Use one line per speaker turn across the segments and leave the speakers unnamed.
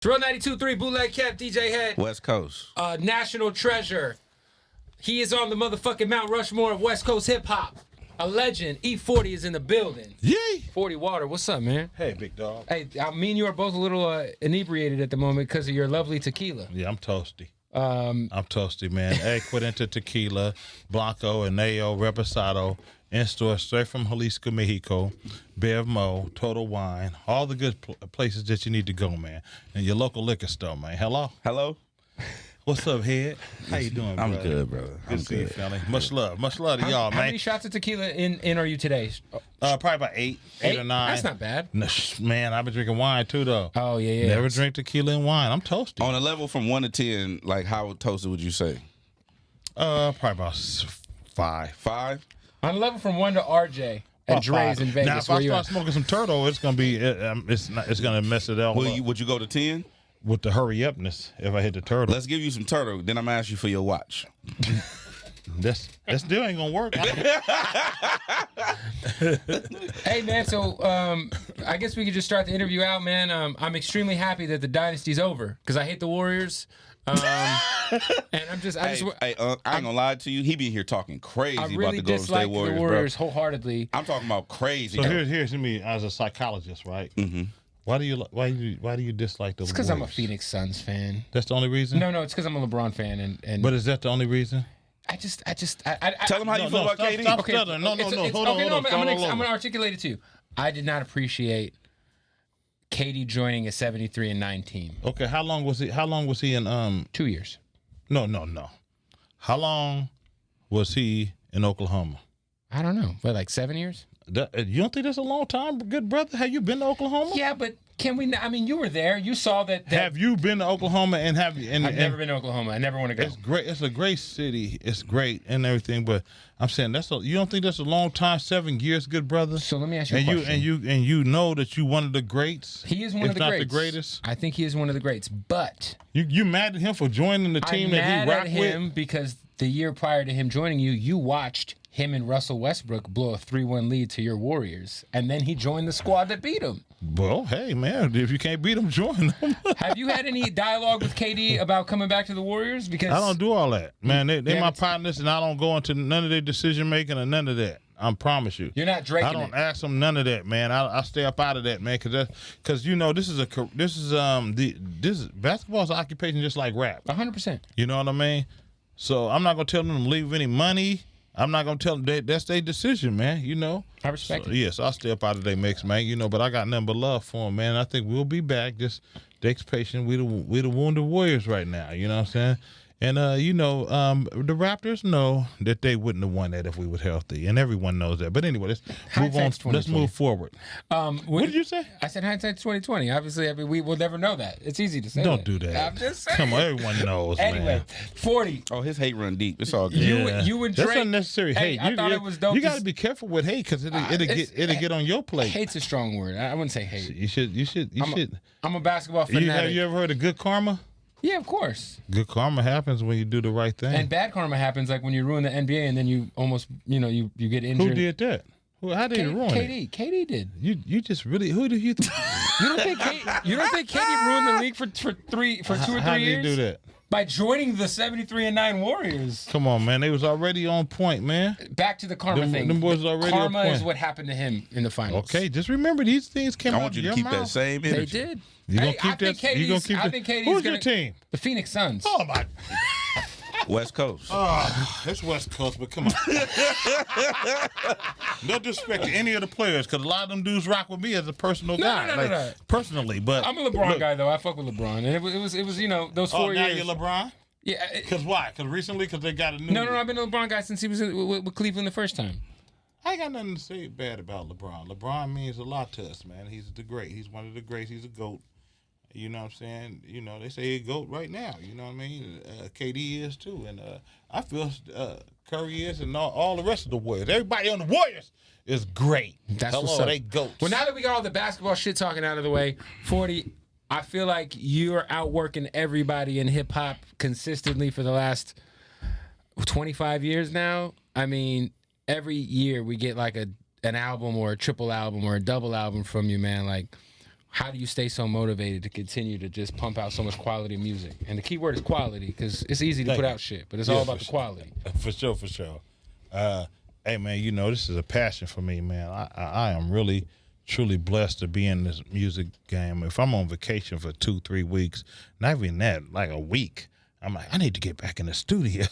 Drill 92.3, Bootleg Cap, DJ Head.
West Coast.
National treasure. He is on the motherfucking Mount Rushmore of West Coast hip hop. A legend. E-40 is in the building.
Yay!
40 Water. What's up, man?
Hey, big dog.
Hey, me and you are both a little inebriated at the moment because of your lovely tequila.
Yeah, I'm toasty. I'm toasty, man. Hey, Cuarenta Tequila, Blanco, Aneo, Reposado, in-store straight from Jalisco, Mexico, Bev Mo, Total Wine, all the good places that you need to go, man. And your local liquor store, man. Hello?
Hello?
What's up, Head? How you doing, brother?
I'm good, brother.
Good to see you, family. Much love to y'all, man.
How many shots of tequila in are you today?
Probably about eight or nine.
That's not bad.
No, man, I've been drinking wine, too, though.
Oh, yeah.
Never drink tequila and wine. I'm toasty.
On a level from 1 to 10, like how toasted would you say?
Probably about 5.
5?
On a level from 1 to RJ at Dre's in Vegas.
Now, if I start smoking some turtle, it's gonna be it's gonna mess it all up.
Would you go to 10?
With the hurry upness if I hit the turtle.
Let's give you some turtle. Then I'm gonna ask you for your watch.
That still ain't gonna work.
Hey man, so I guess we could just start the interview out, man. I'm extremely happy that the dynasty's over because I hate the Warriors. And I'm just,
I ain't gonna lie to you. He be here talking crazy
I
about
really
the Golden State
dislike
Warriors,
the Warriors
bro.
wholeheartedly.
I'm talking about crazy.
So here's me as a psychologist, right? Mm-hmm. Why do you dislike the Warriors?
It's because I'm a Phoenix Suns fan.
That's the only reason?
No, it's because I'm a LeBron fan. And
but is that the only reason?
I
Tell him how you feel about KD.
Stop
Okay,
stuttering. No, hold on.
I'm gonna articulate it to you. I did not appreciate KD joining a 73-9 team.
Okay, how long was he in
2 years.
No. How long was he in Oklahoma?
I don't know, but like 7 years.
You don't think that's a long time, good brother? Have you been to Oklahoma?
Yeah, but can we? I mean, you were there. You saw that.
Have you been to Oklahoma and have you?
I've never been to Oklahoma. I never want to go.
It's great. It's a great city. It's great and everything. But I'm saying you don't think that's a long time? 7 years, good brother.
So let me ask you a question.
You know that you one of the greats.
He is one of the greats.
If not the greatest.
I think he is one of the greats. But
you mad at him for joining the team that he rocked with?
I'm mad at him because the year prior to him joining you watched him and Russell Westbrook blow a 3-1 lead to your Warriors, and then he joined the squad that beat him.
Well, hey man, if you can't beat them, join them.
Have you had any dialogue with KD about coming back to the Warriors? Because
I don't do all that, man. They my partners, and I don't go into none of their decision making or none of that. I promise you.
You're not Drake.
I don't ask them none of that, man. I stay up out of that, man, because you know this is basketball's an occupation just like rap.
100%.
You know what I mean? So I'm not gonna tell them to leave any money. I'm not gonna tell them that's their decision, man. You know.
I respect it.
Yes, I'll stay up out of their mix, man. You know, but I got nothing but love for them, man. I think we'll be back. Just next patient. We the Wounded Warriors right now. You know what I'm saying? And the Raptors know that they wouldn't have won that if we were healthy, and everyone knows that. But anyway, let's move on. Let's move forward. What did you say?
I said hindsight's 2020. Obviously, we will never know that. It's easy to say.
Don't do that.
I'm just saying.
Come on, everyone knows.
Anyway,
man.
40.
Oh, his hate run deep. It's all good.
You and Drake.
That's unnecessary hate.
I thought it was dope.
You got to be careful with hate because it'll get on your plate.
Hate's a strong word. I wouldn't say hate.
You should.
I'm a basketball fanatic.
Have you ever heard of good karma?
Yeah, of course.
Good karma happens when you do the right thing.
And bad karma happens like when you ruin the NBA and then you almost, you get injured.
Who did that? How did he ruin it?
KD did.
You just really, who do you think?
You don't think KD ruined the league for 2 or 3 years?
How did he do that?
By joining the 73-9 Warriors.
Come on, man. They was already on point, man.
Back to the karma thing.
Them boys already on point.
Karma is what happened to him in the finals.
Okay, just remember these things came out
I want you to keep that same energy.
They did.
You gonna keep that?
I think KD's
Who's your team?
The Phoenix Suns.
Oh my.
West Coast.
It's West Coast, but come on. No disrespect to any of the players, because a lot of them dudes rock with me as a personal guy.
No.
Personally, but
I'm a LeBron guy though. I fuck with LeBron, and it was those 4 years.
Now you're LeBron.
Yeah.
Because why? Because recently, because they got a new.
No. I've been a LeBron guy since he was with Cleveland the first time.
I ain't got nothing to say bad about LeBron. LeBron means a lot to us, man. He's the great. He's one of the greats. He's a GOAT. You know what I'm saying? You know, they say he's a GOAT right now. You know what I mean? KD is too. And I feel Curry is, and all the rest of the Warriors. Everybody on the Warriors is great.
That's what's up.
They GOATs.
Well, now that we got all the basketball shit talking out of the way, 40, I feel like you're outworking everybody in hip-hop consistently for the last 25 years now. I mean, every year we get like an album or a triple album or a double album from you, man. Like, how do you stay so motivated to continue to just pump out so much quality music? And the key word is quality, because it's easy to put out shit, but it's all about the quality.
For sure. Hey, man, you know, this is a passion for me, man. I am really, truly blessed to be in this music game. If I'm on vacation for 2-3 weeks, not even that, like a week, I'm like, I need to get back in the studio.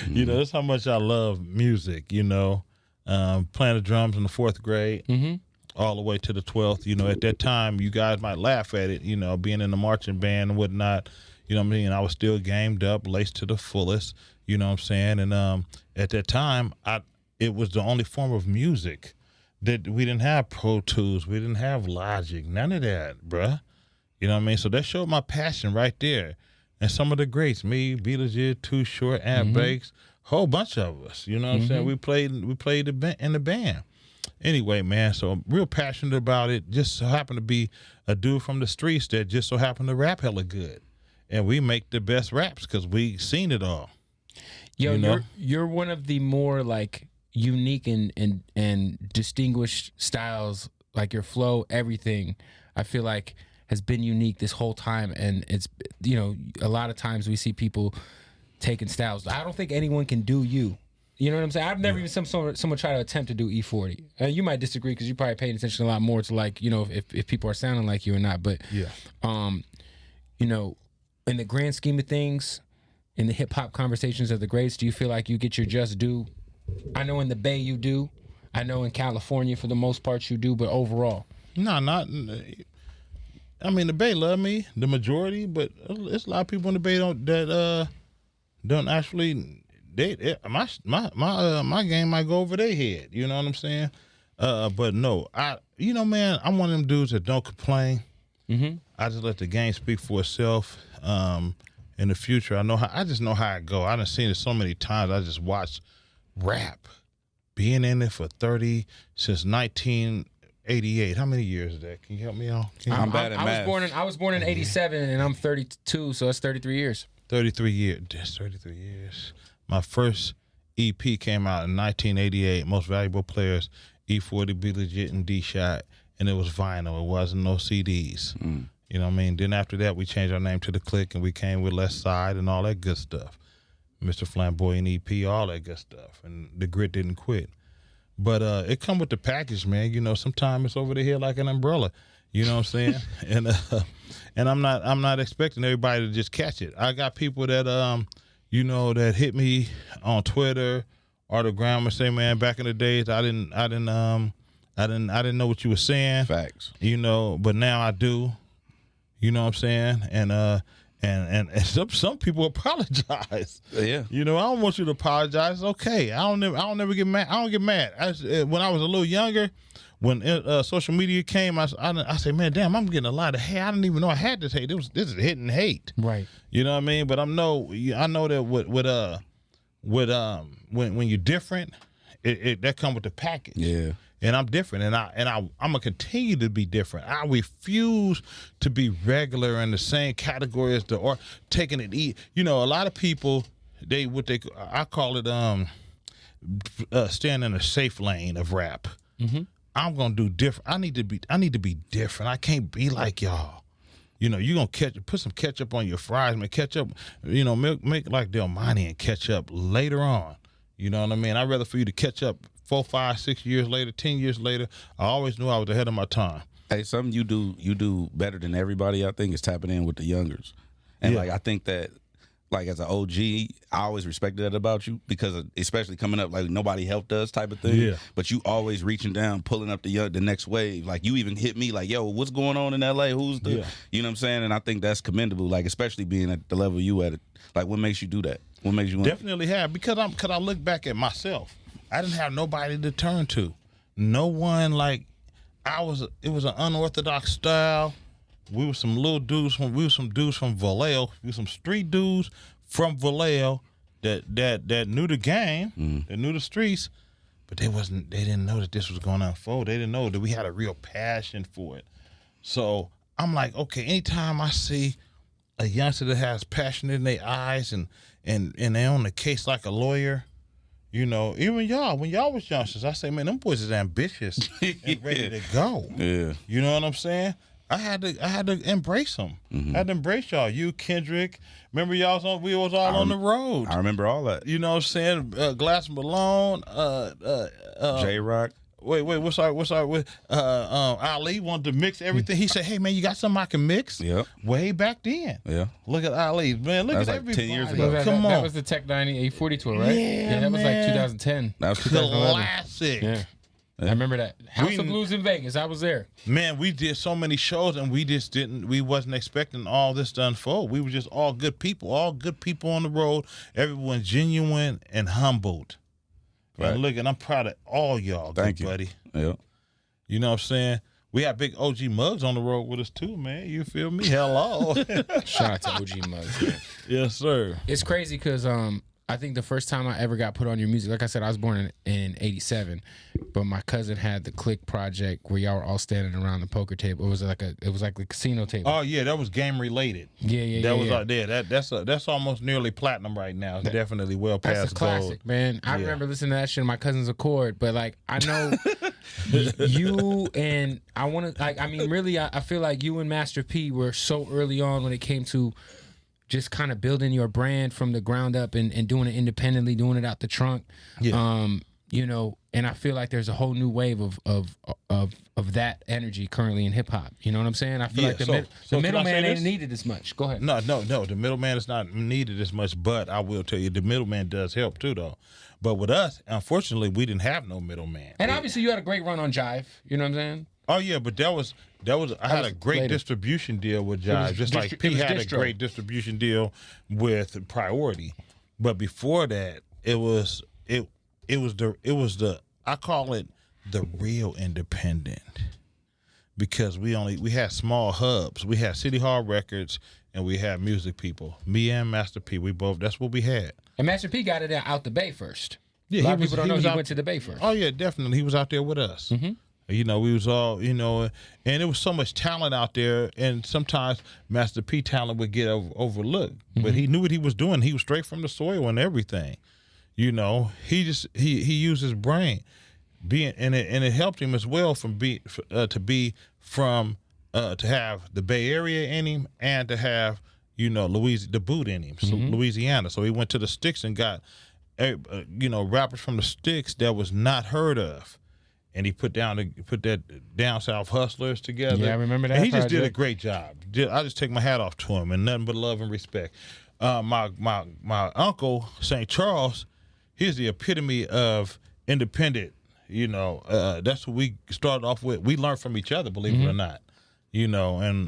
You know, that's how much I love music, you know. Playing the drums in the 4th grade. All the way to the 12th. You know, at that time, you guys might laugh at it, you know, being in the marching band and whatnot. You know what I mean? I was still gamed up, laced to the fullest, you know what I'm saying? And at that time, it was the only form of music that we didn't have Pro Tools. We didn't have Logic, none of that, bruh. You know what I mean? So that showed my passion right there. And some of the greats, me, Be Legit, Too Short, Ant Bakes, whole bunch of us, you know what I'm saying? We played in the band. Anyway, man, so I'm real passionate about it. Just so happened to be a dude from the streets that just so happened to rap hella good. And we make the best raps because we seen it all.
Yo,
you know?
you're one of the more like unique and distinguished styles, like your flow, everything, I feel like has been unique this whole time. And it's, you know, a lot of times we see people taking styles. I don't think anyone can do you. You know what I'm saying? I've never even someone try to attempt to do E-40. You might disagree because you probably paid attention a lot more to, like, you know, if people are sounding like you or not. But
yeah,
you know, in the grand scheme of things, in the hip hop conversations of the greats, do you feel like you get your just due? I know in the Bay you do. I know in California for the most part you do. But overall,
no, not. I mean, the Bay love me, the majority, but it's a lot of people in the Bay don't actually. My game might go over their head. You know what I'm saying? But no, you know, man, I'm one of them dudes that don't complain. I just let the game speak for itself. In the future, I just know how it go. I done seen it so many times. I just watched rap, being in it for since 1988. How many years is that? Can you help me out?
I'm bad at math.
I was born in 87 and I'm 32, so that's 33 years.
33 years. That's 33 years. My first EP came out in 1988, Most Valuable Players, E-40, Be Legit, and D-Shot, and it was vinyl. It wasn't no CDs. You know what I mean? Then after that, we changed our name to The Click, and we came with Left Side and all that good stuff. Mr. Flamboyant EP, all that good stuff. And the grit didn't quit. But it come with the package, man. You know, sometimes it's over the head like an umbrella. You know what I'm saying? And I'm not expecting everybody to just catch it. I got people that you know, that hit me on Twitter or the gram and say, man, back in the days I didn't know what you were saying.
Facts.
You know, but now I do. You know what I'm saying? And some people apologize.
Yeah.
You know, I don't want you to apologize. It's okay. I don't never get mad. I don't get mad. When I was a little younger, when social media came, I say, man, damn, I'm getting a lot of hate. I didn't even know I had this hate. This is hitting hate.
Right.
You know what I mean? But I know that when you're different, that come with the package.
Yeah.
And I'm different, and I'm gonna continue to be different. I refuse to be regular in the same category as or taking it. You know, a lot of people I call it staying in a safe lane of rap. I'm gonna do different. I need to be different. I can't be like y'all. You know, you gonna put some ketchup on your fries, man. Ketchup, you know, make like Del Monte and ketchup later on. You know what I mean? I'd rather for you to catch up 4, 5, 6 years later, 10 years later. I always knew I was ahead of my time.
Hey, something you do better than everybody, I think, is tapping in with the youngers. And like, I think that, like, as an OG, I always respected that about you, because especially coming up, like, nobody helped us type of thing.
Yeah.
But you always reaching down, pulling up the next wave. Like, you even hit me like, yo, what's going on in LA? Who's the, you know what I'm saying? And I think that's commendable, like, especially being at the level you at. Like, what makes you do that? What makes you
definitely have, because I look back at myself. I didn't have nobody to turn to. No one, like, it was an unorthodox style. We were some dudes from Vallejo. We were some street dudes from Vallejo that knew the game, that knew the streets, but they didn't know that this was going to unfold. They didn't know that we had a real passion for it. So I'm like, okay, anytime I see a youngster that has passion in their eyes and they on the case like a lawyer, you know, even y'all, when y'all was youngsters, I say, man, them boys is ambitious and ready to go.
Yeah.
You know what I'm saying? I had to embrace them. I had to embrace y'all. You, Kendrick. Remember we was all on the road.
I remember all that.
You know what I'm saying? Glass Malone,
J-Rock.
Wait, what's our Ali wanted to mix everything. He said, "Hey man, you got something I can mix?"
Yep.
Way back then.
Yeah.
Look at Ali, man. Look
That was
at
like
everybody.
10 years ago.
Come on.
That was the Tech 90 E-40 tour, right?
Yeah,
that was like
man.
2010.
That was 2011.
Classic.
Yeah. I remember that. House of Blues in Vegas. I was there.
Man, we did so many shows and we wasn't expecting all this to unfold. We were just all good people on the road. Everyone genuine and humbled.
Right.
And look, and I'm proud of all y'all.
Thank
good
you,
buddy.
Yeah.
You know what I'm saying? We had big OG Muggs on the road with us too, man. You feel me? Hello.
Shout out to OG Muggs, man.
Yes, sir.
It's crazy because I think the first time I ever got put on your music, like I said, I was born in 87, but my cousin had the Click Project where y'all were all standing around the poker table. It was like a casino table.
Oh yeah, that was game related. That was out there. That's almost nearly platinum right now. It's definitely well past
That's a classic,
gold.
man. I remember listening to that shit in my cousin's Accord, but like I know you and I want to like I mean really I feel like you and Master P were so early on when it came to just kind of building your brand from the ground up and doing it independently, doing it out the trunk.
Yeah.
You know, and I feel like there's a whole new wave of that energy currently in hip hop. You know what I'm saying? I feel like the middleman ain't needed as much. Go ahead.
No. The middleman is not needed as much, but I will tell you, the middleman does help too, though. But with us, unfortunately, we didn't have no middleman.
And obviously, you had a great run on Jive. You know what I'm saying?
Oh yeah, but that was I had a great
later.
distribution deal with Jive, just like P had a great distribution deal with Priority. But before that, it was the I call it the real independent, because we had small hubs. We had City Hall Records and we had Music People. Me and Master P, that's what we had.
And Master P got it out the Bay first.
Yeah,
a lot of people don't know he went to the Bay first.
Oh yeah, definitely. He was out there with us. Mm-hmm. You know, we was all, you know, and there was so much talent out there, and sometimes Master P talent would get overlooked. Mm-hmm. But he knew what he was doing. He was straight from the soil and everything. You know, he used his brain, and it helped him as well to have the Bay Area in him and to have, you know, the boot in him, so Louisiana. So he went to the sticks and got, you know, rappers from the sticks that was not heard of. And he put that down south hustlers together.
Yeah, I remember that.
And he just did a great job. I just take my hat off to him, and nothing but love and respect. My uncle St. Charles, he's the epitome of independent. You know, that's what we started off with. We learned from each other, believe it or not. You know, and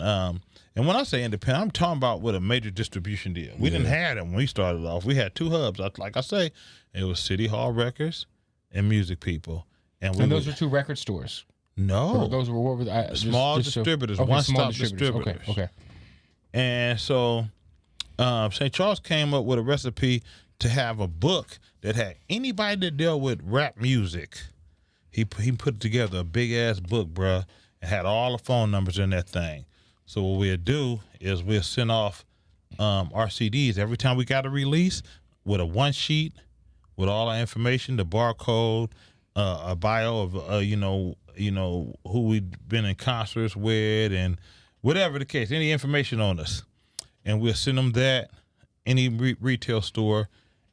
when I say independent, I'm talking about with a major distribution deal. We didn't have them when we started off. We had two hubs. Like I say, it was City Hall Records and Music People. And
those were two record stores.
No,
or those were what were
small distributors, one-stop distributors.
Okay.
And so, St. Charles came up with a recipe to have a book that had anybody that dealt with rap music. He put together a big ass book, bruh, and had all the phone numbers in that thing. So what we'll do is we'll send off our CDs every time we got a release with a one sheet with all our information, the barcode. A bio of you know who we've been in concerts with and whatever the case, any information on us, and we'll send them that any retail store,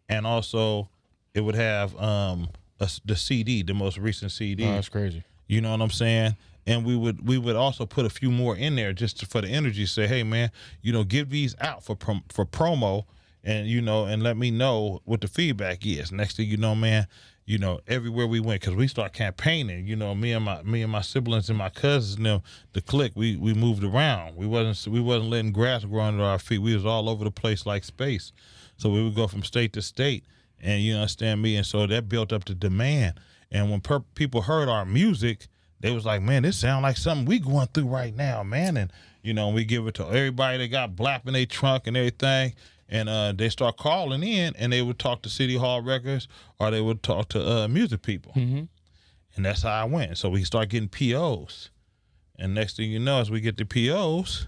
and also it would have the CD, the most recent CD.
Oh, that's crazy.
You know what I'm saying? And we would also put a few more in there just for the energy. Say, hey man, you know, give these out for promo, and you know, and let me know what the feedback is. Next thing you know, man. You know, everywhere we went, because we start campaigning. You know, me and my siblings and my cousins and them, the clique, we moved around. We wasn't letting grass grow under our feet. We was all over the place like space. So we would go from state to state, and you understand me. And so that built up the demand. And when people heard our music, they was like, man, this sound like something we going through right now, man. And you know, we give it to everybody that got blap in their trunk and everything. And they start calling in, and they would talk to City Hall Records, or they would talk to Music People. Mm-hmm. And that's how I went. So we start getting POs. And next thing you know, as we get the POs,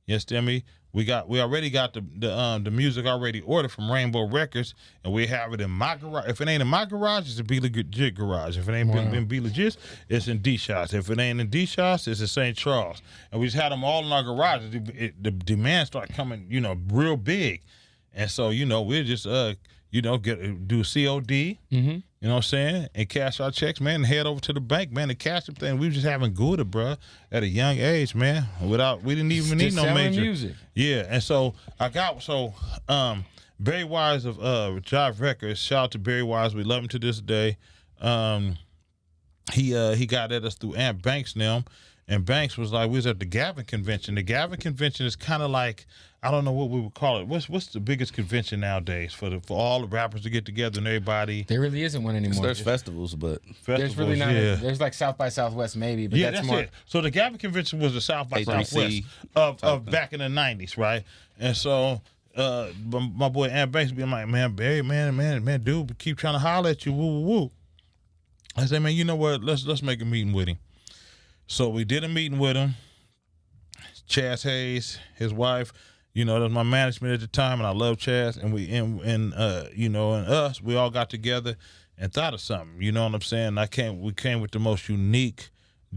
you understand me, We already got the music already ordered from Rainbow Records, and we have it in my garage. If it ain't in my garage, it's in Be Legit garage. If it ain't in Be Legit, it's in D-Shots. If it ain't in D-Shots, it's in St. Charles. And we just had them all in our garage. The demand started coming, real big. And so, we'll just, do COD, you know what I'm saying, and cash our checks, man, and head over to the bank, man, and cash them thing. We was just having good, bro, at a young age, man. We didn't even need no major music. Yeah, and so Barry Wise of Jive Records, shout out to Barry Wise. We love him to this day. He got at us through Aunt Banks now. And Banks was like, we was at the Gavin Convention. The Gavin Convention is kind of like, I don't know what we would call it. What's the biggest convention nowadays for all the rappers to get together and everybody?
There really isn't one anymore.
There's festivals, but
there's really not. There's like South by Southwest maybe, but that's more.
It. So the Gavin Convention was the South by Southwest of back in the 90s, right? And so my boy Aunt Banks be like, man, Barry, man, dude, keep trying to holler at you, woo, woo, woo. I said, man, you know what? Let's make a meeting with him. So we did a meeting with him. Chaz Hayes, his wife, that was my management at the time, and I love Chaz. And and us, we all got together and thought of something. You know what I'm saying? We came with the most unique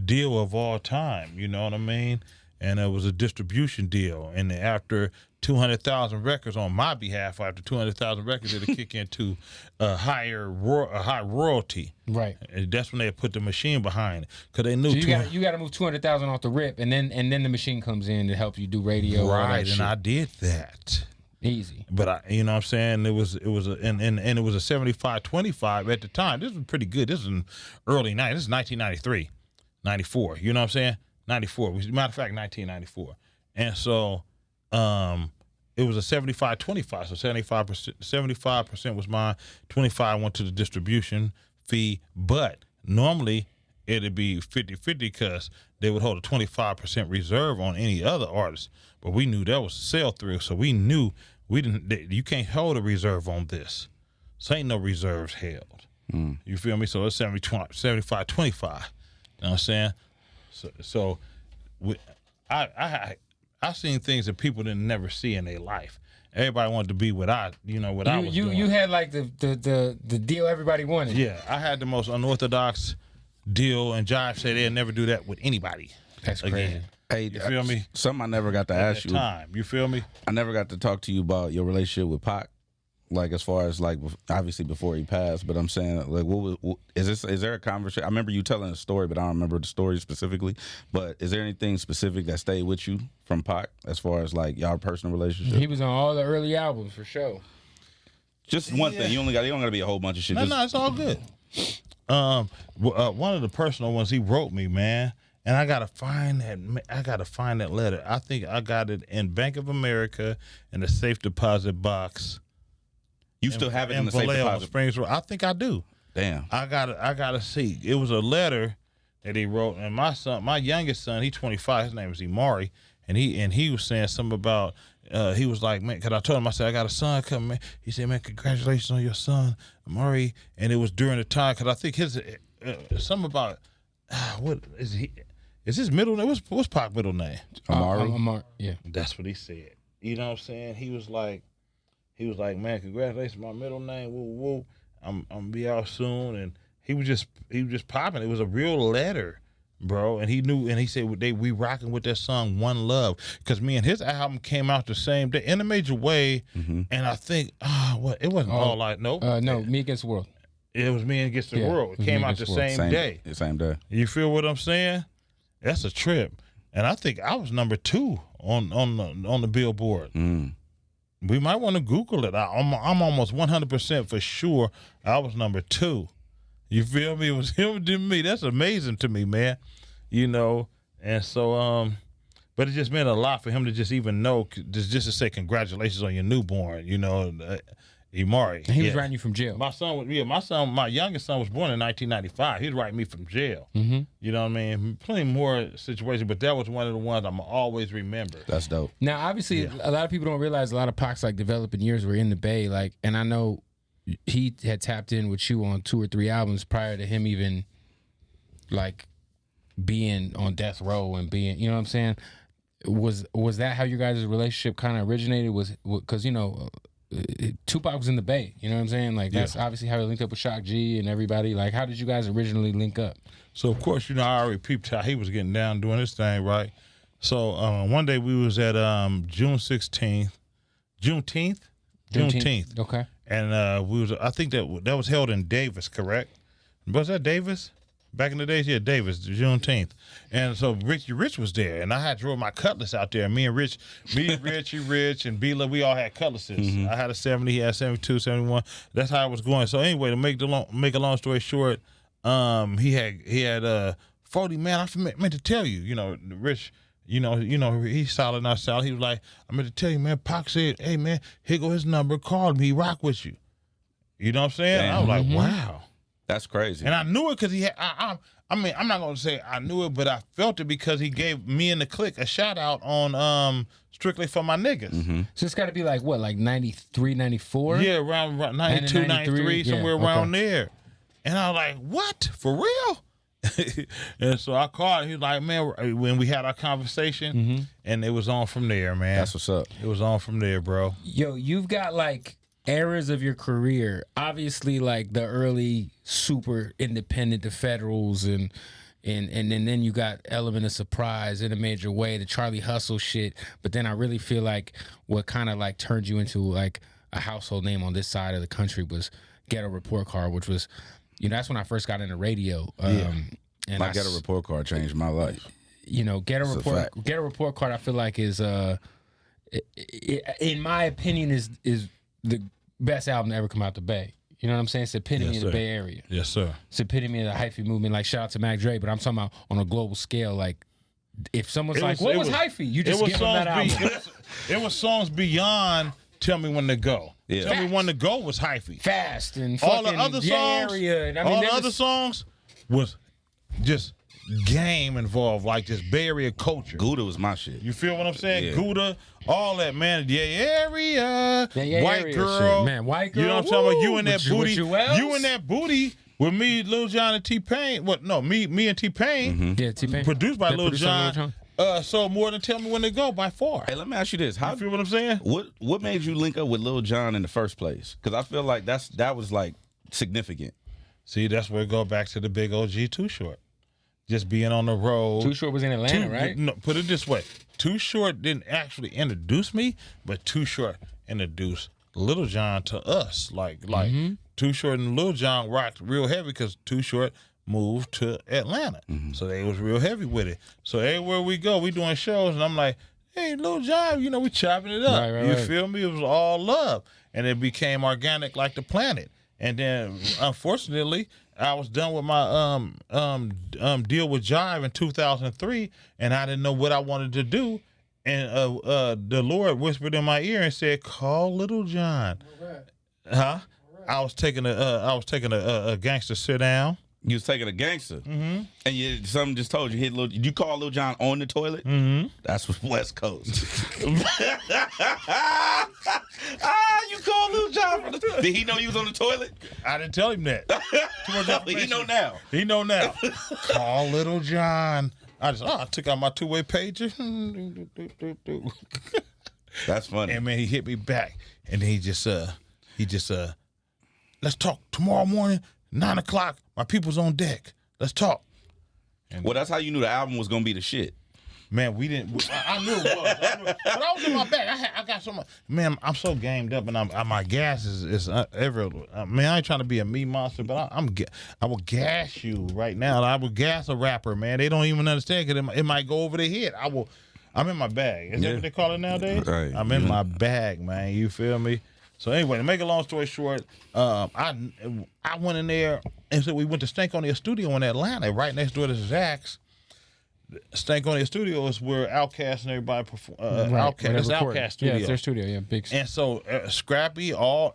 deal of all time. You know what I mean? And it was a distribution deal. And after 200,000 records on my behalf, after 200,000 records, it'll kick into a high royalty.
Right.
And that's when they put the machine behind it, because they knew.
So you got to move 200,000 off the rip, and then the machine comes in to help you do radio.
Right, and I did that.
Easy.
But you know what I'm saying? It was a 75-25 at the time. This was pretty good. This was in early 90s. This is 1993, 94. You know what I'm saying? 94. Matter of fact, 1994. And so it was a 75-25. So 75% was mine. 25 went to the distribution fee. But normally it'd be 50-50 because they would hold a 25% reserve on any other artist. But we knew that was a sell through, so we knew you can't hold a reserve on this. So ain't no reserves held. You feel me? So it's 75-25. You know what I'm saying? So I seen things that people didn't never see in their life. Everybody wanted to be what I was doing. You had like the deal everybody wanted. Yeah, I had the most unorthodox deal, and Jive said they'd never do that with anybody.
That's crazy.
Hey,
you feel me?
Something I never got to ask you.
You feel me?
I never got to talk to you about your relationship with Pac. Like, as far as like obviously before he passed, but I'm saying like, is there a conversation? I remember you telling a story, but I don't remember the story specifically. But is there anything specific that stayed with you from Pac as far as like y'all personal relationship?
He was on all the early albums for sure.
Just one thing. You don't got to be a whole bunch of shit.
No, it's all good. One of the personal ones he wrote me, man, and I gotta find that letter. I think I got it in Bank of America in a safe deposit box.
You still have it in the safe deposit?
Springs Road. I think I do.
Damn.
I gotta see. It was a letter that he wrote, and my youngest son, he's 25. His name is Imari, and he was saying something about. He was like, man, because I told him, I said, I got a son coming, man. He said, man, congratulations on your son, Imari. And it was during the time, because I think his something about what is he? Is his middle name? What's Pac's middle name?
Amari. Yeah,
that's what he said. You know what I'm saying? He was like, man, congratulations, my middle name. Woo woo. I'm gonna be out soon, and he was just popping. It was a real letter, bro. And he knew, and he said we rocking with that song One Love, because me and his album came out the same day in a major way. Mm-hmm. And I think it wasn't all like no,
Me Against the World.
It was Me Against the World. It came out the same day.
The same day.
You feel what I'm saying? That's a trip. And I think I was number 2 on the Billboard. We might want to Google it. I'm almost 100% for sure I was number 2. You feel me? It was him and me. That's amazing to me, man. And so, but it just meant a lot for him to just even know, just to say congratulations on your newborn, Imari.
And he was writing you from jail.
My youngest son was born in 1995. He was writing me from jail.
Mm-hmm.
You know what I mean? Plenty more situations, but that was one of the ones I'm always remember.
That's dope.
Now, obviously, a lot of people don't realize a lot of Pac's like developing years were in the Bay. Like, and I know he had tapped in with you on 2 or 3 albums prior to him even like being on death row and being, you know what I'm saying? Was that how you guys' relationship kind of originated? Was because Tupac was in the Bay. You know what I'm saying? Like that's obviously how he linked up with Shock G and everybody. Like, how did you guys originally link up?
So of course, I already peeped how he was getting down doing his thing, right? So one day we was at Juneteenth.
Okay.
And we was. I think that was held in Davis, correct? Was that Davis? Back in the days, yeah, Davis, Juneteenth. And so Rich was there, and I had drove my Cutlass out there. Me, Rich, and B-Lo, we all had Cutlasses.
Mm-hmm.
I had a 70, he had 72, 71. That's how it was going. So anyway, to make a long story short, he had 40, man, I meant to tell you, Rich, he's solid, not solid. He was like, I meant to tell you, man, Pac said, hey, man, here go his number, call me, rock with you. You know what I'm saying?
Damn.
I was like, wow.
That's crazy.
And I knew it because he had, I'm not going to say I knew it, but I felt it because he gave me and the clique a shout out on Strictly for My Niggas.
Mm-hmm.
So it's got to be like, what, like 93, 94?
Yeah, around 92, 93, somewhere around there. And I was like, what? For real? And so I called him. He was like, man, when we had our conversation, and it was on from there, man.
That's what's up.
It was on from there, bro.
Yo, you've got like eras of your career, obviously like the early super independent, the Federals, and then you got Element of Surprise in a major way, the Charlie Hussle shit. But then I really feel like what kind of like turned you into like a household name on this side of the country was Ghetto Report Card, which was, that's when I first got into radio. And
My Ghetto Report Card changed my life.
Ghetto Report Card, I feel like is in my opinion is the best album to ever come out the Bay. You know what I'm saying? It's the epitome of the Bay Area.
Yes, sir.
It's the epitome of the hyphy movement. Like, shout out to Mac Dre, but I'm talking about on a global scale. Like, if someone's what was hyphy? You just give them that album.
It was songs beyond Tell Me When to Go.
Yeah.
Tell Me When to Go was hyphy.
Fast and
all the
fucking
other
Bay
songs.
Area. And,
all the other songs was just game involved, like just Bay Area culture.
Gouda was my shit.
You feel what I'm saying?
Yeah.
Gouda, all that, man. Yeah, area. White
area
girl.
shit. Man, white girl.
You know what I'm talking about? You and that
With
booty.
Jewels?
You and that booty with me, Lil Jon, and T-Pain. Me and T-Pain.
Yeah, T-Pain.
Produced by Lil
Produced by
Jon. Sold more than Tell Me When to Go by far.
Hey, let me ask you this:
You feel what I'm saying?
What made you link up with Lil Jon in the first place? Because I feel like that was like significant.
See, that's where it go back to the big OG Too Short. Just being on the road.
Too Short was in Atlanta, right?
No, put it this way. Too Short didn't actually introduce me, but Too Short introduced Lil Jon to us. Like Too Short and Lil Jon rocked real heavy because Too Short moved to Atlanta. So they was real heavy with it. So everywhere we go, we doing shows, and I'm like, hey, Lil Jon, we chopping it up.
Right.
Feel me? It was all love. And it became organic like the planet. And then, unfortunately, I was done with my deal with Jive in 2003, and I didn't know what I wanted to do. And the Lord whispered in my ear and said, "Call Lil Jon." Huh? I was taking a gangster sit down.
You was taking a gangster, and something just told you hit Lil. Did you call Lil Jon on the toilet? That's West Coast. You called Lil Jon from the toilet. Did he know you was on the toilet?
I didn't tell him that. Too much information.
He know now.
He know now. Call Lil Jon. I took out my two-way pager.
That's funny.
And man, he hit me back, and then he just let's talk tomorrow morning, 9 o'clock. My people's on deck. Let's talk. And
well, that's how you knew the album was gonna be the shit.
Man, we didn't. I knew it was. But I was in my bag. I got so much. Man, I'm so gamed up, and my gas is everywhere. Man, I ain't trying to be a meat monster, but I will gas you right now. I will gas a rapper, man. They don't even understand because it might go over their head. I'm in my bag. Is that what they call it nowadays?
Right.
I'm in my bag, man. You feel me? So anyway, to make a long story short, I went in there, and so we went to Stankonia Studio in Atlanta, right next door to Zach's. Stankonia Studio is where Outkast and everybody perform. It's Outkast Studio.
Yeah, it's their studio. Yeah, big.
And so Scrappy,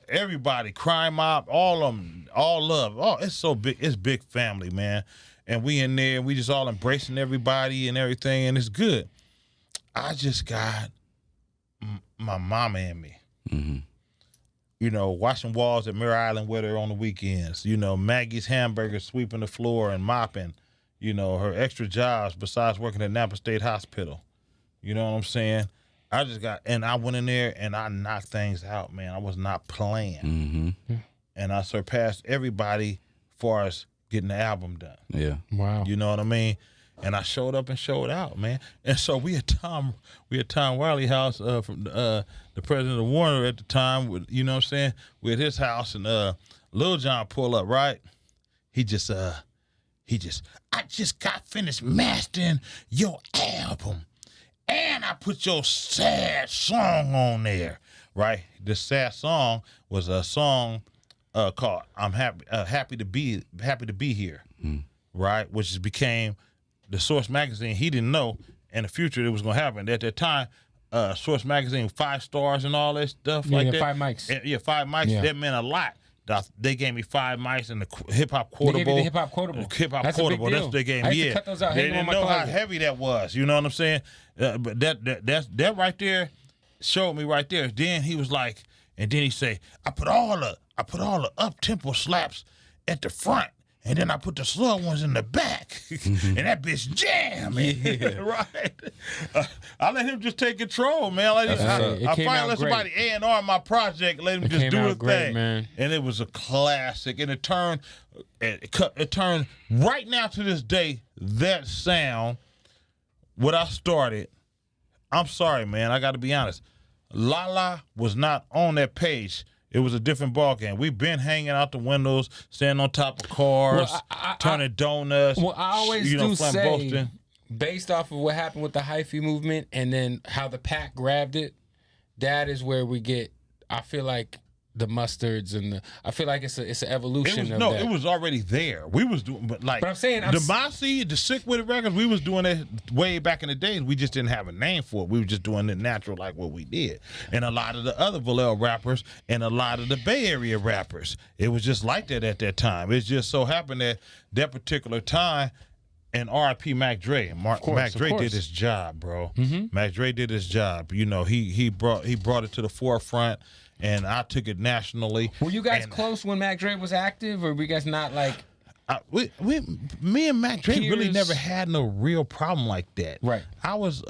everybody, Crime Mob, all of them, all love. Oh, it's so big. It's big family, man. And we in there, we just all embracing everybody and everything, and it's good. I just got my mama and me. Washing walls at Mirror Island with her on the weekends. Maggie's Hamburgers, sweeping the floor and mopping. Her extra jobs besides working at Napa State Hospital. You know what I'm saying? I went in there and I knocked things out, man. I was not playing. And I surpassed everybody as far as getting the album done.
Yeah.
Wow.
You know what I mean? And I showed up and showed out, man. And so we at Tom Wiley house from the president of Warner at the time. With, you know what I'm saying? We at his house, and Lil Jon pull up, right? I just got finished mastering your album, and I put your sad song on there, right? The sad song was a song called "I'm Happy to Be Here," right? Which became the Source magazine. He didn't know in the future it was gonna happen. At that time, Source magazine 5 stars and all that stuff like that.
5 mics.
And, 5 mics.
Yeah.
That meant a lot. They gave me 5 mics and the hip hop quotable.
They gave you the hip hop quotable.
That's what they gave me.
I used to cut those out.
They
Hang them
didn't
on my
know how
closet.
heavy that was. You know what I'm saying? But that right there showed me right there. Then he was like, and then he say, I put all the up tempo slaps at the front. And then I put the slow ones in the back, and that bitch jam, right? I let him just take control, man. I finally let somebody A&R my project, let him just do his thing,
man.
And it was a classic, and it turned right now to this day. That sound, what I started. I'm sorry, man. I got to be honest. Lala was not on that page. It was a different ballgame. We've been hanging out the windows, standing on top of cars, turning donuts.
Well, I always do say,
flamboasting.
based off of what happened with the hyphy movement and then how the pack grabbed it, that is where we get, I feel like, the mustards and I feel like it's an evolution of that.
It was already there. We was doing, but
I'm saying,
the Mossy, the Sick With It records, we was doing it way back in the days. We just didn't have a name for it. We were just doing it natural like what we did. And a lot of the other Vallejo rappers and a lot of the Bay Area rappers, it was just like that at that time. It just so happened that particular time, and R.I.P. Mac Dre. Mac Dre did his job, bro. Mac Dre did his job. You know, he brought it to the forefront. And I took it nationally.
Were you guys close when Mac Dre was active, or were you guys not like?
Me and Mac Dre really never had no real problem like that.
Right.
I was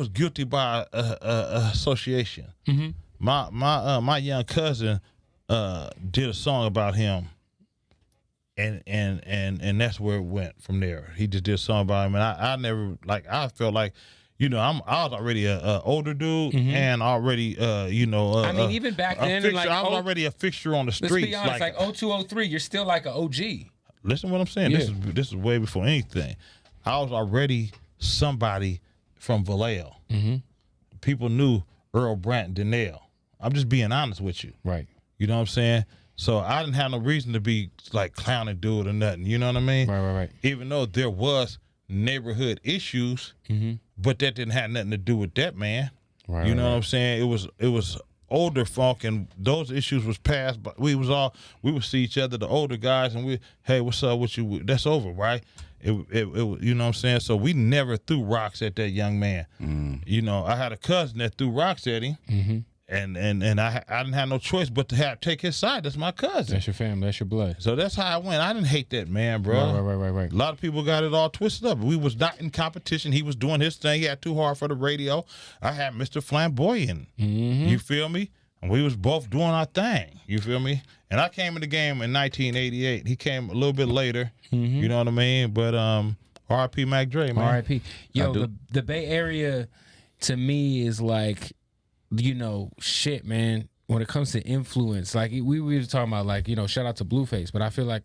guilty by association. My young cousin did a song about him, and that's where it went from there. He just did a song about him, and I never I felt like. You know, I was already an older dude, and already, I
mean, even back then,
I was already a fixture on the streets.
Let's be honest, like 0203, you're still like an OG.
Listen to what I'm saying.
Yeah.
This is way before anything. I was already somebody from Vallejo. People knew Earl Brandt, Donnell. I'm just being honest with you.
Right.
You know what I'm saying? So I didn't have no reason to be like clowning dude or nothing. You know what I mean?
Right.
Even though there was neighborhood issues, but that didn't have nothing to do with that, man.
Right.
You know what I'm saying? It was older funk, and those issues was passed. But we would see each other, the older guys, and hey, what's up with you? That's over, right? It you know what I'm saying? So we never threw rocks at that young man. You know, I had a cousin that threw rocks at him. And I didn't have no choice but to take his side. That's my cousin.
That's your family. That's your blood.
So that's how I went. I didn't hate that man, bro.
Right.
A lot of people got it all twisted up. We was not in competition. He was doing his thing. He had Too Hard for the Radio. I had Mr. Flamboyant. You feel me? And we was both doing our thing. You feel me? And I came in the game in 1988. He came a little bit later. You know what I mean? But R.I.P. Mac Dre, man.
R.I.P. Yo, the Bay Area to me is like, you know, shit, man. When it comes to influence, like we were talking about, like, you know, shout out to Blueface, but I feel like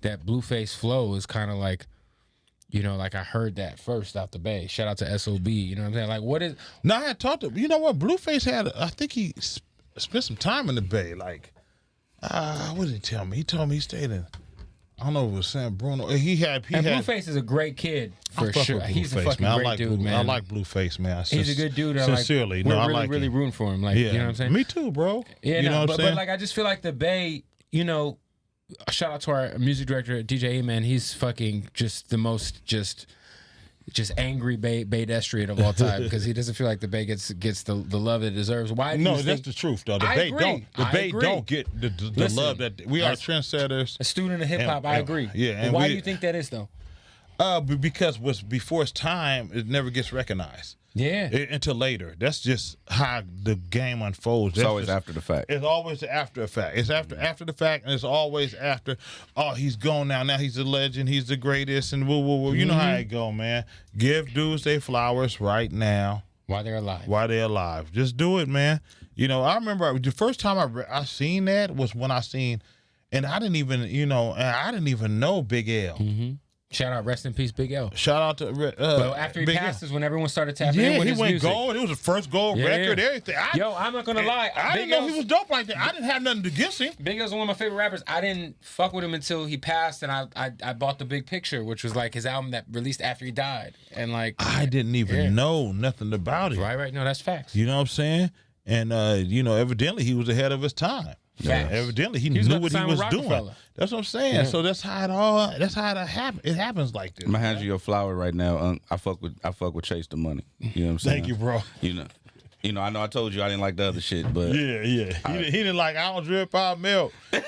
that Blueface flow is kind of like, you know, like I heard that first out the Bay. Shout out to SOB. You know what I'm saying? Like, what is?
No, I had talked to. You know what? Blueface had. I think he spent some time in the Bay. Like, what did he tell me? He told me he stayed in. I don't know if it was San Bruno. He had.
Blueface is a great kid for sure. He's a fucking great dude, man.
I like Blueface, man.
He's a good dude.
Sincerely,
we're
I
really,
like
really
him.
rooting for him. Like, you know what I'm saying?
Me too, bro.
Yeah,
you know what I'm saying?
But like, I just feel like the Bay. You know, shout out to our music director DJ A, man. He's fucking just the most just angry Baydestrian of all time, because he doesn't feel like the Bay gets the love it deserves. Why?
That's the truth, though. The Bay don't get the love that we are trendsetters.
A student of hip hop, I agree.
Yeah.
And why do you think that is, though?
Because what's before its time, it never gets recognized.
Yeah.
Until later. That's just how the game unfolds.
It's always after the fact.
It's always after the fact. It's after the fact, and it's always after. Oh, he's gone now. Now he's a legend. He's the greatest, and woo woo woo. You know how it go, man. Give dudes their flowers right now
While they're alive.
while they're alive. Just do it, man. You know, I remember the first time I seen that was when I seen, and I didn't even know Big L.
Mm-hmm. Shout out, rest in peace, Big L.
Shout out to
well, after he
Big
passed
L.
is when everyone started tapping in with
he
his
went
music.
gold. It was the first gold record, everything.
Yo, I'm not gonna lie.
I didn't know he was dope like that. I didn't have nothing against him.
Big L's one of my favorite rappers. I didn't fuck with him until he passed, and I bought The Big Picture, which was like his album that released after he died. And like
I didn't even know nothing about it.
Right. No, that's facts.
You know what I'm saying? And evidently he was ahead of his time.
Yeah.
Evidently he
was
knew
about
what
to
he
sign
was
with
doing.
Rockefeller.
That's what I'm saying.
Yeah.
So that's how it happens. It happens like this.
I'm gonna hand you your flower right now. I fuck with Chase the Money. You know what I'm saying?
Thank you, bro.
You know, I know I told you I didn't like the other shit, but
Yeah. He didn't like I don't drip out milk.
I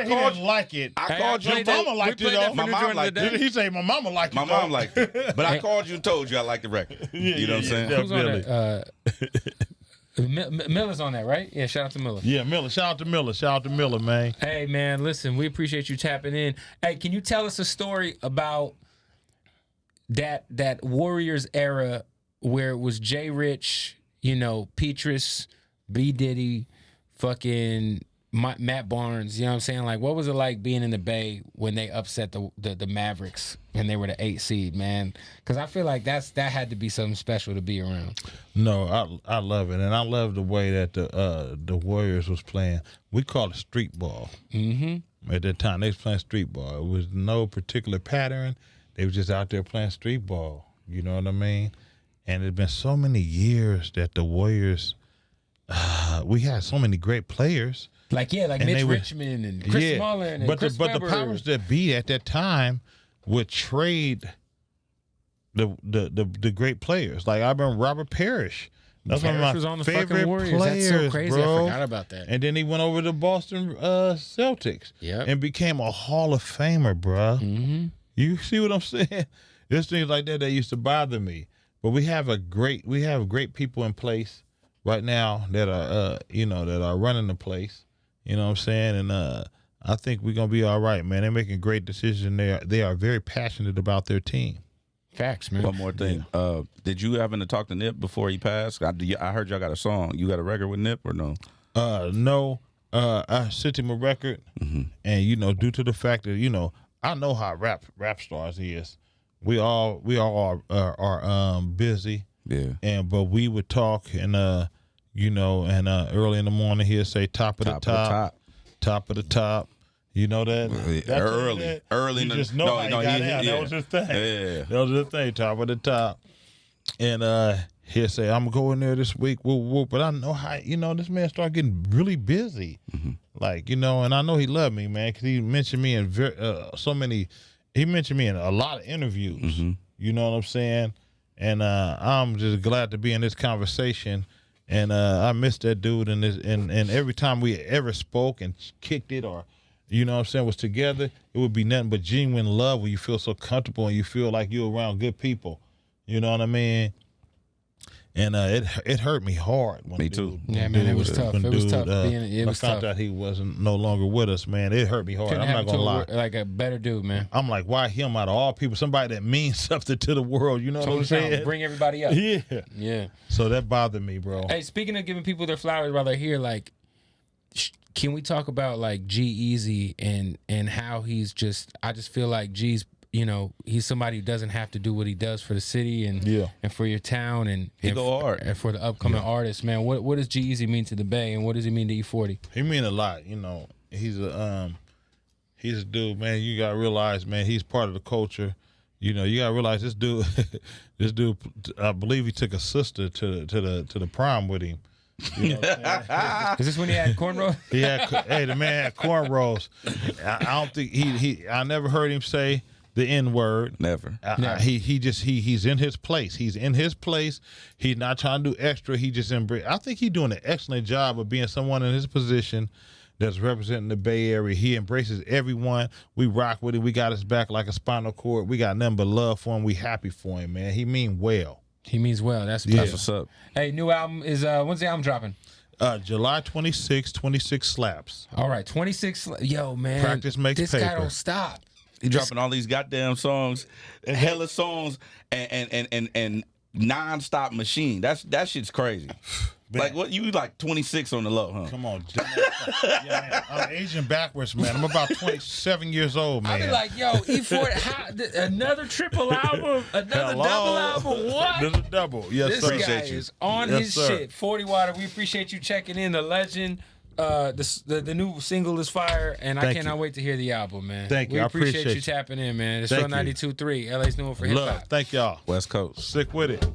He
called
didn't like it.
I called you.
Your mama liked it though.
My mom liked it.
He say my mama liked it.
My mom liked it, but I called you and told you I liked the record. You know what I'm saying?
Who's on that? Miller's on that, right? Yeah, shout out to Miller.
Yeah, Miller. Shout out to Miller, man.
Hey, man, listen, we appreciate you tapping in. Hey, can you tell us a story about that Warriors era where it was Jay Rich, Petrus, B. Diddy, fucking Matt Barnes, you know what I'm saying? Like, what was it like being in the Bay when they upset the Mavericks and they were the 8th seed, man? Because I feel like that had to be something special to be around.
No, I love it, and I love the way that the Warriors was playing. We called it street ball. Mm-hmm. At that time, they was playing street ball. It was no particular pattern. They was just out there playing street ball. You know what I mean? And it's been so many years that the Warriors, we had so many great players.
Like Mitch Richmond and Chris Mullin and Chris Webber.
The powers that be at that time would trade the great players. Like I remember Robert Parrish. That's one of my favorite players. That's so crazy.
Bro. I forgot about that.
And then he went over to Boston Celtics
and
became a Hall of Famer, bro.
Mm-hmm.
You see what I'm saying? There's things like that used to bother me. But we have great people in place right now that are that are running the place. You know what I'm saying? And I think we're gonna be all right, man. They're making great decisions. They are very passionate about their team.
Facts, man.
One more thing. Yeah. Did you happen to talk to Nip before he passed? I heard y'all got a song. You got a record with Nip or no?
No. I sent him a record, and due to the fact that I know how rap stars is. We all are busy.
Yeah.
But we would talk and early in the morning he'll say top of the top. You know that?
Early.
You just know how he got out. That was his thing.
Yeah.
That was his thing, top of the top. And he'll say, I'm going there this week, whoop, whoop. But I know how, this man started getting really busy. Mm-hmm. Like, and I know he loved me, man, because he mentioned me in he mentioned me in a lot of interviews. Mm-hmm. You know what I'm saying? And I'm just glad to be in this conversation. And I miss that dude. And every time we ever spoke and kicked it or, was together, it would be nothing but genuine love where you feel so comfortable and you feel like you're around good people. You know what I mean? And it hurt me hard.
Me too.
Yeah, man, it was tough. It was tough. I
found out he wasn't no longer with us, man. It hurt me hard. I'm not gonna lie.
Like a better dude, man.
I'm like, why him out of all people? Somebody that means something to the world. You know what I'm saying?
Bring everybody up.
Yeah. So that bothered me, bro.
Hey, speaking of giving people their flowers while they're here, like, can we talk about like G-Eazy and how he's just? I just feel like G's. He's somebody who doesn't have to do what he does for the city and for your town and
go hard.
And for the upcoming artists, man. What does G-Eazy mean to the Bay and what does he mean to E-40?
He mean a lot. He's a dude, man. You gotta realize, man, he's part of the culture. You gotta realize this dude, I believe he took a sister to the prom with him. You know
Is this when he had cornrows?
The man had cornrows. I don't think I never heard him say the N-word.
Never.
He's in his place. He's in his place. He's not trying to do extra. He just embrace. I think he's doing an excellent job of being someone in his position that's representing the Bay Area. He embraces everyone. We rock with him. We got his back like a spinal cord. We got nothing but love for him. We happy for him, man. He mean well.
He means well. That's
What's up.
Hey, new album is when's the album dropping?
July 26, 26 slaps.
All right, 26. Yo, man,
Practice makes
this
paper.
guy don't stop.
He dropping all these goddamn songs, and hella songs, and non-stop machine. That shit's crazy. Like what? You like 26 on the low, huh?
Come on, yeah, man. I'm aging backwards, man. I'm about 27 years old, man.
I be like, yo, E-40, another triple album, another double album. What?
There's a double. Yes,
This
sir.
guy is on his shit. 40 Water. We appreciate you checking in. The legend. The new single is fire, and I cannot wait to hear the album, man.
Thank you.
We
I
appreciate
appreciate
you tapping in, man. It's
Thank
Show
you.
92.3, LA's new one for hip
Love.
hop.
Thank y'all.
West Coast.
Stick with it.